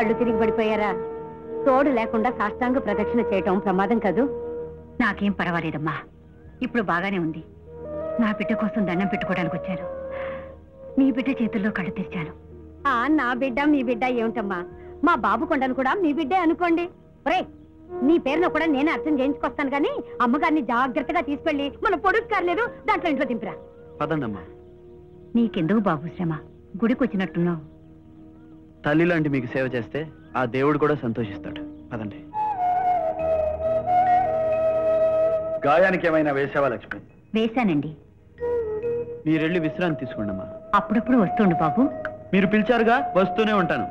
కళ్ళు తిరిగి పడిపోయారా? తోడు లేకుండా సాష్టాంగ ప్రదక్షిణ చేయటం ప్రమాదం కదూ. నాకేం పర్వాలేదమ్మా, ఇప్పుడు బాగానే ఉంది. నా బిడ్డ కోసం దండం పెట్టుకోవడానికి వచ్చాను. మీ బిడ్డ చేతుల్లో కళ్ళు తెరిచాను. నా బిడ్డ మీ బిడ్డ ఏమిటమ్మా, మా బాబు కొండను కూడా మీ బిడ్డే అనుకోండి. రే, నీ పేరును కూడా నేనే అర్థం చేయించుకొస్తాను గానీ అమ్మగారిని జాగ్రత్తగా తీసుకెళ్లి మన పొడుగు కార్లేదు దాంట్లో ఇంట్లో దింపురా. పదండమ్మా. నీకెందుకు బాబు శ్రమ, గుడికి వచ్చినట్టున్నావు. తల్లి లాంటి మీకు సేవ చేస్తే ఆ దేవుడు కూడా సంతోషిస్తాడు. పదండి. గాయానికి ఏమైనా వేసావా లక్ష్మి? వేశానండి. మీరెళ్ళి విశ్రాంతి తీసుకోండమ్మా. అప్పుడప్పుడు వస్తుండు బాబు. మీరు పిలిచారుగా, వస్తూనే ఉంటాను.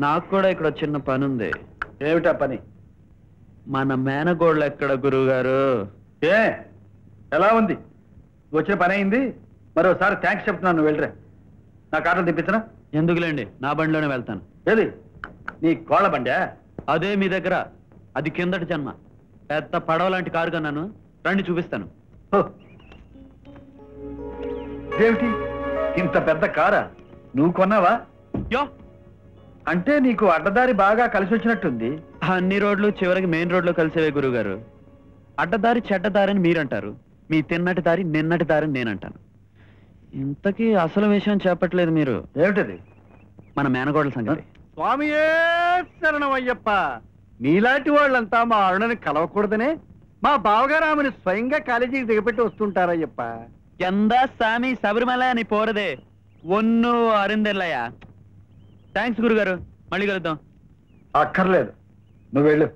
నాకు కూడా ఇక్కడ చిన్న పని ఉంది. ఏమిటా పని? మన మేనగోళ్ళు ఎక్కడ గురువుగారు? ఎలా ఉంది? వచ్చిన పని అయింది. మరోసారి థ్యాంక్స్ చెప్తున్నాను, నువ్వు వెళ్ళరా. నా కార్లు తెప్పించనా? ఎందుకులేండి, నా బండిలోనే వెళ్తాను. ఏది నీ కోళ్ళ బండా? అదే మీ దగ్గర. అది కిందటి జన్మ. పెద్ద పడవ లాంటి కారు కన్నాను, రండి చూపిస్తాను. ఏమిటి ఇంత పెద్ద కారా? నువ్వు కొన్నావా? యో, అంటే నీకు అడ్డదారి బాగా కలిసి వచ్చినట్టుంది. అన్ని రోడ్లు చివరికి మెయిన్ రోడ్లో కలిసేవే గురువుగారు. అడ్డదారి చెడ్డదారి అని మీరంటారు, మీ తిన్నటి దారి నిన్నటి దారి నేనంటాను. ఇంతకీ అసలు విషయం చెప్పట్లేదు మీరు. ఏమిటది? మన మేనగోడల సంగతి. స్వామియే శరణమయ్యప్ప. నీలాంటి వాళ్ళంతా మా అరుణని కలవకూడదనే మా బావగారు ఆమెను స్వయంగా కాలేజీకి దిగపెట్టి వస్తుంటారయ్యప్ప. ఎందా సామి శబరిమల అని పోరదే ఒన్ను అరిందెల్లయ్యా. థ్యాంక్స్ గురుగారు, మళ్ళీ కలుద్దాం. అక్కర్లేదు, నువ్వు వెళ్ళు.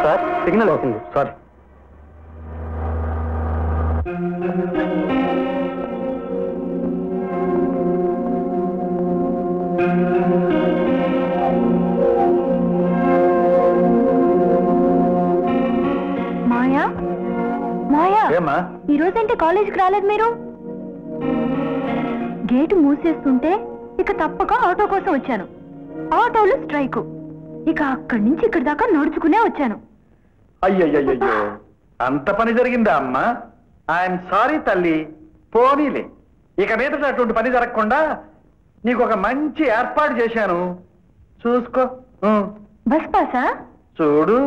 సార్, సిగ్నల్ అవుతుంది. సారీ. మాయా, మాయా, ఏమ్మా? ఈ రోజంటే కాలేజీకి రాలేదు మీరు? గేటు మూసేస్తుంటే ఇక తప్పక ఆటో కోసం వచ్చాను. ఆటోలు స్ట్రైకు. ఇక అక్కడి నుంచి ఇక్కడి దాకా నడుచుకునే వచ్చాను. అయ్యయ్యో, అంత పని జరిగిందా అమ్మా? ఐఎమ్ సారీ తల్లి. పోనీలే, ఇక మీద అటువంటి పని జరగకుండా నీకు ఒక మంచి ఏర్పాటు చేశాను, చూసుకో. బస్ పాసా? చూడు.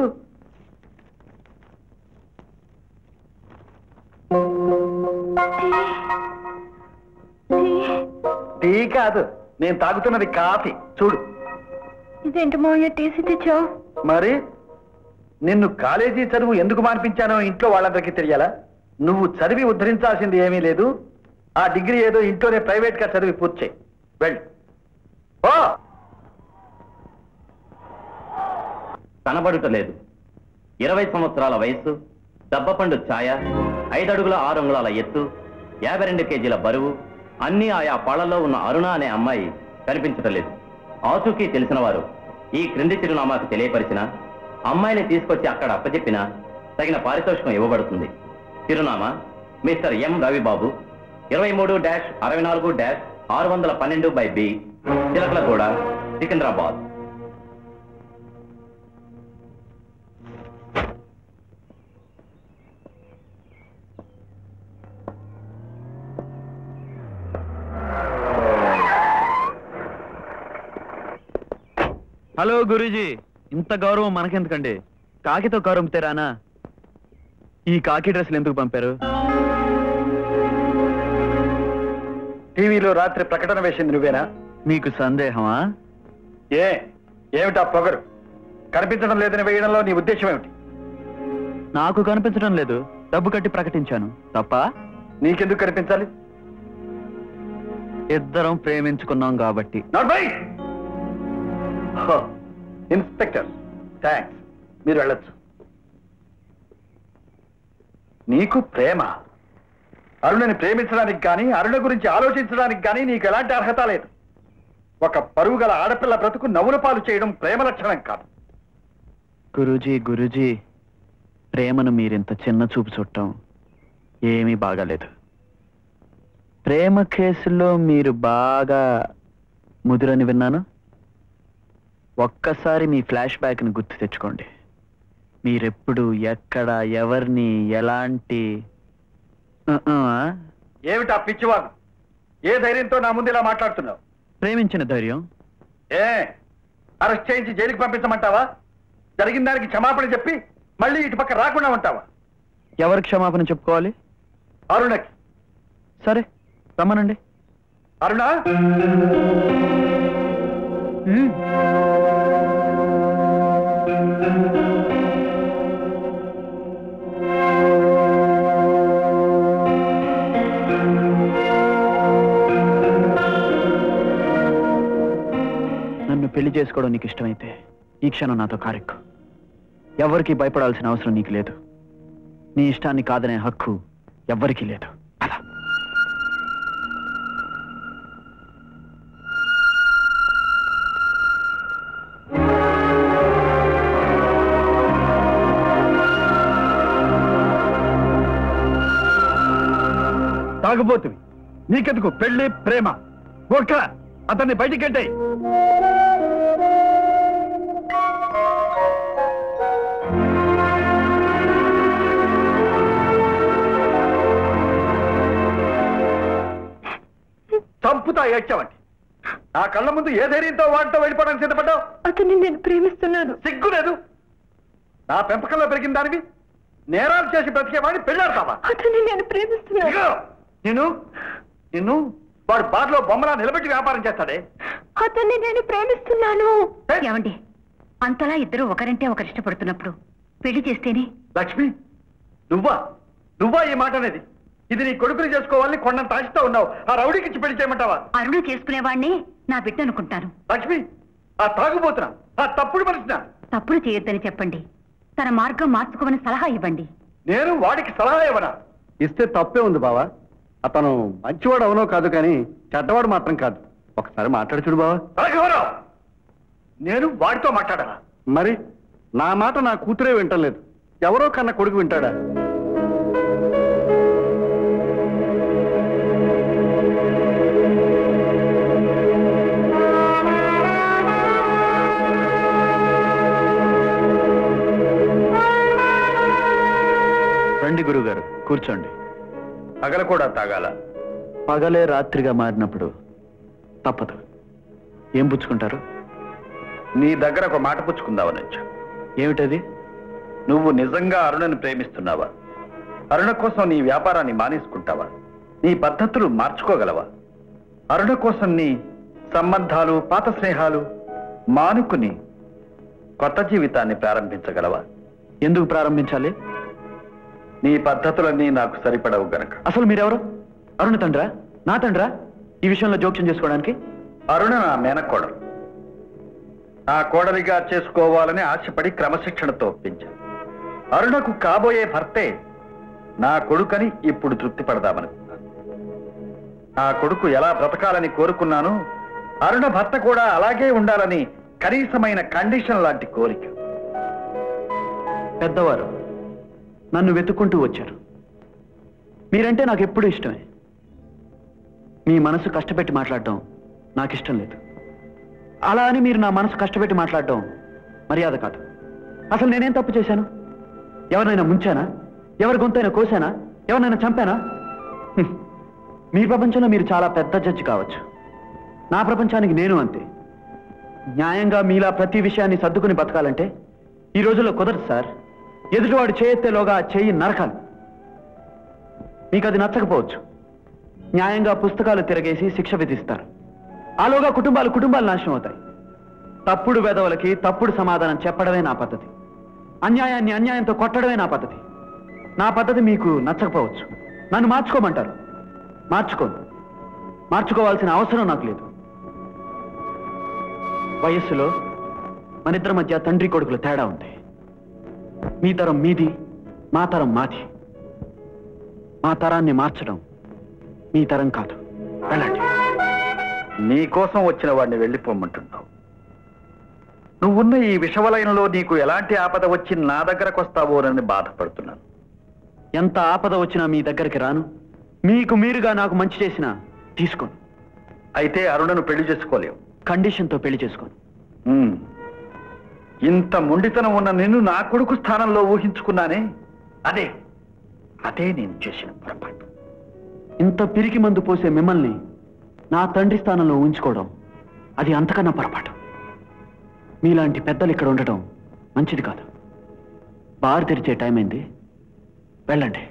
టీ కాదు, నేను తాగుతున్నది కాఫీ. చూడు. ఇదేంటి మావయ్య టీసీ తెచ్చావు? మరి నిన్ను కాలేజీ చదువు ఎందుకు మానిపించానో ఇంట్లో వాళ్ళందరికీ తెలియాలా? నువ్వు చదివి ఉద్ధరించాల్సింది ఏమీ లేదు. ఆ డిగ్రీ ఏదో ఇంట్లోనే ప్రైవేట్ గా చదివి పూర్తి చేయి. వెళ్ళు. కనబడుటలేదు. 20 సంవత్సరాల వయస్సు, దబ్బపండు ఛాయ, 5 అడుగుల 6 అంగుళాల ఎత్తు, 52 కేజీల బరువు, అన్నీ ఆయా పాళ్లలో ఉన్న అరుణ అనే అమ్మాయి కనిపించటలేదు. ఆచూకీ తెలిసిన వారు ఈ క్రింది చిరునామాకు తెలియపరిచిన అమ్మాయిని తీసుకొచ్చి అక్కడ అప్పచెప్పిన తగిన పారితోషికం ఇవ్వబడుతుంది. చిరునామా మిస్టర్ ఎం రవిబాబు, 23-64-612/B, చిలకలగూడ, సికింద్రాబాద్. హలో గురూజీ, ఇంత గౌరవం మనకెందుకండి? కాకితో గౌరవం తెరానా? ఈ కాకి డ్రెస్లు ఎందుకు పంపారు? టీవీలో రాత్రి ప్రకటన వేసింది నువ్వేనా? మీకు సందేహమా? ఏమిటా పొగరు? కనిపించడం లేదని వేయడంలో నీ ఉద్దేశం ఏమిటి? నాకు కనిపించడం లేదు, డబ్బు కట్టి ప్రకటించాను. తప్ప? నీకెందుకు కనిపించాలి? ఇద్దరం ప్రేమించుకున్నాం కాబట్టి. ఇన్స్పెక్టర్, థ్యాంక్స్, మీరు వెళ్ళొచ్చు. నీకు ప్రేమ? అరుణని ప్రేమించడానికి కానీ అరుణ గురించి ఆలోచించడానికి కానీ నీకు ఎలాంటి అర్హత లేదు. ఒక పరువు గల ఆడపిల్ల బ్రతుకు నవ్వుల పాలు చేయడం ప్రేమ లక్షణం కాదు. గురూజీ, ప్రేమను మీరింత చిన్న చూపు చుట్టం ఏమీ బాగాలేదు. ప్రేమ కేసులో మీరు బాగా ముదురని విన్నాను. ఒక్కసారి మీ ఫ్లాష్ బ్యాక్ని గుర్తు తెచ్చుకోండి. మీరెప్పుడు ఎక్కడ ఎవరిని ఎలాంటి ఏమిటా పిచ్చివాడు? ఏ ధైర్యంతో నా ముందు ఇలా మాట్లాడుతున్నావు? ప్రేమించిన ధైర్యం. అరెస్ట్ చేయించి జైలుకి పంపించమంటావా? జరిగిన దానికి క్షమాపణ చెప్పి మళ్ళీ ఇటు పక్క రాకుండా ఉంటావా? ఎవరికి క్షమాపణ చెప్పుకోవాలి? అరుణకి. సరే రమ్మనండి. అరుణ, నన్ను పెళ్లి చేసుకోవడం నీకు ఇష్టమైతే ఈ క్షణం నాతో కారెక్కు. ఎవరికి భయపడాల్సిన అవసరం నీకు లేదు. నీ ఇష్టాన్ని కాదనే హక్కు ఎవ్వరికీ లేదు. అలా తాగుబోతువి. నీకెందుకు పెళ్లి ప్రేమ? ఒక్క అతన్ని బయటికెట్టాయి. చంపుతా ఏడ్చావంటి. నా కళ్ళ ముందు ఏ ధైర్యంతో వాటితో వెళ్ళిపోవడానికి సిద్ధపడ్డావు? అతన్ని నేను ప్రేమిస్తున్నాను. సిగ్గు లేదు? నా పెంపకంలో పెరిగిన దానివి నేరాలు చేసి బ్రతికేవాడిని పెళ్ళాడతావా? అతన్ని నేను ప్రేమిస్తున్నాను. ఇదిగో, నిన్ను నిన్ను వాడు బార్లో బొమ్మలా నిలబెట్టి వ్యాపారం చేస్తాడే. అతన్ని నేను ప్రేమిస్తున్నాను. ఏమండి, అంతలా ఇద్దరు ఒకరంటే ఒకరు ఇష్టపడుతున్నప్పుడు పెళ్లి చేస్తేనే? లక్ష్మి, నువ్వా ఈ మాట అనేది? ఇది నీ కొడుకుని చేసుకోవాలని కొండంత ఆశతో ఉన్నావు. ఆ రౌడీకి ఇచ్చి పెళ్లి చేయమంటావా? అరుణ చేసుకునేవాడిని నా బిడ్డ అనుకుంటాను. లక్ష్మి, ఆ తాగుబోతున్నా, ఆ తప్పుడు మనిషినా? తప్పులు చేయొద్దని చెప్పండి. తన మార్గం మార్చుకోమని సలహా ఇవ్వండి. నేను వాడికి సలహా ఇవ్వనా? ఇస్తే తప్పే ఉంది బావా. అతను మంచివాడు అవునో కాదు కానీ చెడ్డవాడు మాత్రం కాదు. ఒకసారి మాట్లాడి చూడు బావా. నేను వాడితో మాట్లాడాలా? మరి నా మాట నా కూతురే వింటలేదు, ఎవరో కన్నా కొడుకు వింటాడా? రండి గురుగారు, కూర్చోండి. పగల కూడా తాగాల? పగలే రాత్రిగా మారినప్పుడు తప్పదు. ఏం పుచ్చుకుంటారు? నీ దగ్గర ఒక మాట పుచ్చుకుందావని వచ్చా. ఏమిటది? నువ్వు నిజంగా అరుణని ప్రేమిస్తున్నావా? అరుణ కోసం నీ వ్యాపారాన్ని మానేసుకుంటావా? నీ పద్ధతులు మార్చుకోగలవా? అరుణ కోసం నీ సంబంధాలు, పాత స్నేహాలు మానుకుని కొత్త జీవితాన్ని ప్రారంభించగలవా? ఎందుకు ప్రారంభించాలి? నీ పద్ధతులన్నీ నాకు సరిపడవు గనక. అసలు మీరెవరు? అరుణ తండ్రా? నా తండ్రా ఈ విషయంలో జోక్యం చేసుకోవడానికి? అరుణ నా మేనకోడలు. నా కోడలిగా చేసుకోవాలని ఆశపడి క్రమశిక్షణతో ఒప్పించాను. అరుణకు కాబోయే భర్తే నా కొడుకని ఇప్పుడు తృప్తి పడదామనుకున్నాను. నా కొడుకు ఎలా బ్రతకాలని కోరుకున్నాను, అరుణ భర్త కూడా అలాగే ఉండాలని కనీసమైన కండిషన్ లాంటి కోరిక. పెద్దవారు నన్ను వెతుక్కుంటూ వచ్చారు. మీరంటే నాకు ఎప్పుడూ ఇష్టమే. మీ మనసు కష్టపెట్టి మాట్లాడడం నాకు ఇష్టం లేదు. అలా అని మీరు నా మనసు కష్టపెట్టి మాట్లాడడం మర్యాద కాదు. అసలు నేనేం తప్పు చేశాను? ఎవరినైనా ముంచానా? ఎవరి గొంతైనా కోసానా? ఎవరినైనా చంపానా? మీ ప్రపంచంలో మీరు చాలా పెద్ద జడ్జి కావచ్చు, నా ప్రపంచానికి నేను అంతే. న్యాయంగా మీలా ప్రతి విషయాన్ని సర్దుకుని బతకాలంటే ఈ రోజుల్లో కుదరదు సార్. ఎదుటివాడు చేయెత్తేలోగా చెయ్యి నరకాలి. మీకు అది నచ్చకపోవచ్చు. న్యాయంగా పుస్తకాలు తిరగేసి శిక్ష విధిస్తారు. ఆలోగా కుటుంబాలు నాశనం అవుతాయి. తప్పుడు వెధవలకి తప్పుడు సమాధానం చెప్పడమే నా పద్ధతి. అన్యాయాన్ని అన్యాయంతో కొట్టడమే నా పద్ధతి. నా పద్ధతి మీకు నచ్చకపోవచ్చు. నన్ను మార్చుకోమంటారు, మార్చుకోను. మార్చుకోవాల్సిన అవసరం నాకు లేదు. వయస్సులో మనిద్దరి మధ్య తండ్రి కొడుకుల తేడా ఉంది. మీ తరం మీది, మా తరం మాది. మా తరాన్ని మార్చడం మీ తరం కాదు. వెళ్ళండి. నీ కోసం వచ్చిన వాడిని వెళ్ళిపోమంటున్నావు. నువ్వున్న ఈ విషవలయంలో నీకు ఎలాంటి ఆపద వచ్చి నా దగ్గరకు వస్తావోనని బాధపడుతున్నాను. ఎంత ఆపద వచ్చినా మీ దగ్గరికి రాను, మీకు మీరుగా నాకు మంచి చేసినా తీసుకోను. అయితే అరుణను పెళ్లి చేసుకోలేవు. కండిషన్తో పెళ్లి చేసుకోను. ఇంత మొండితనం ఉన్న నిన్ను నా కొడుకు స్థానంలో ఊహించుకున్నానే, అదే అదే నేను చేసిన పొరపాటు. ఇంత పిరికి మందు పోసే మిమ్మల్ని నా తండ్రి స్థానంలో ఉంచుకోవడం అది అంతకన్నా పొరపాటు. మీలాంటి పెద్దలు ఇక్కడ ఉండటం మంచిది కాదు. బార్ తెరిచే టైం అయింది, వెళ్ళండి.